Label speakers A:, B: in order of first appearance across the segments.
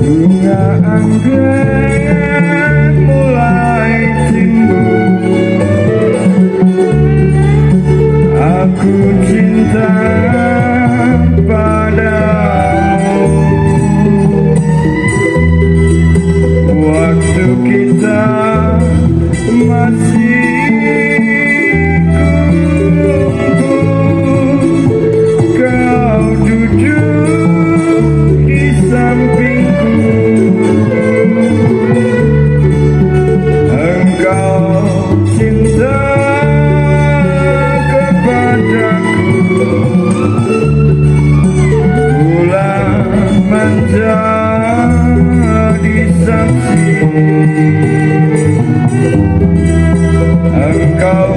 A: bunga anggrek mulai timbul. Aku cinta padamu. Waktu kita masih kumpul, kau duduk di sampingku. Engkau cinta kepadaku, bulan menjadi saksi. Engkau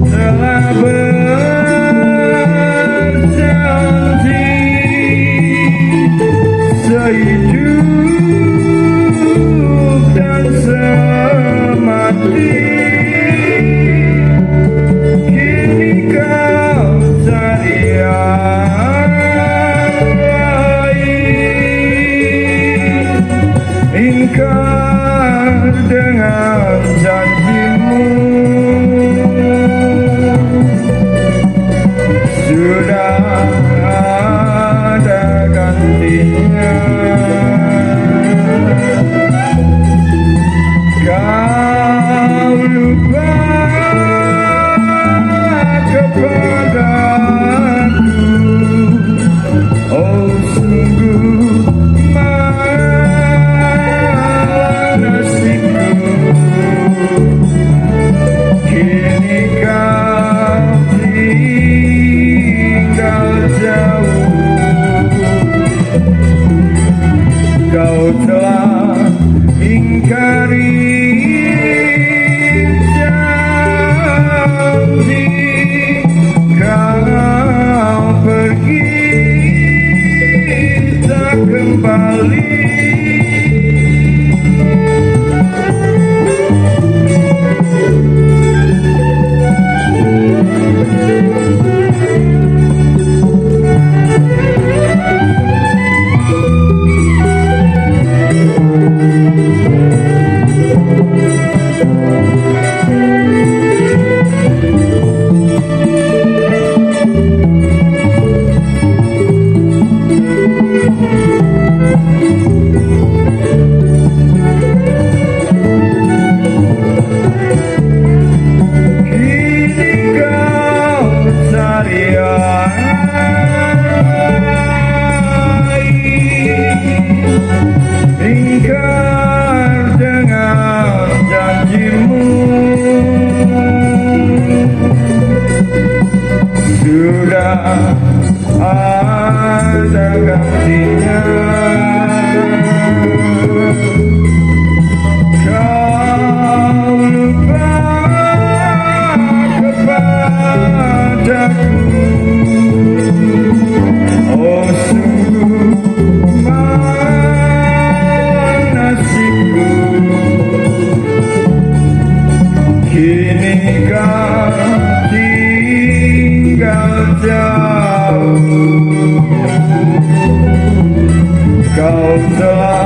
A: telah berjanji sehidup dan semati. Kini kau cari yang lain, ingkar dengan janjimu. Sudah ada gantinya. Kau lupa kepadaku, oh sungguh malang nasibku. Kini kau tinggal jauh, kau telah ingkari janji. Kau pergi tak kembali. Ingkar dengan janjimu. Sudah ada gantinya. Kau lupa kepadaku, oh sungguh malang nasibku. Kini kau tinggal jauh, kau telah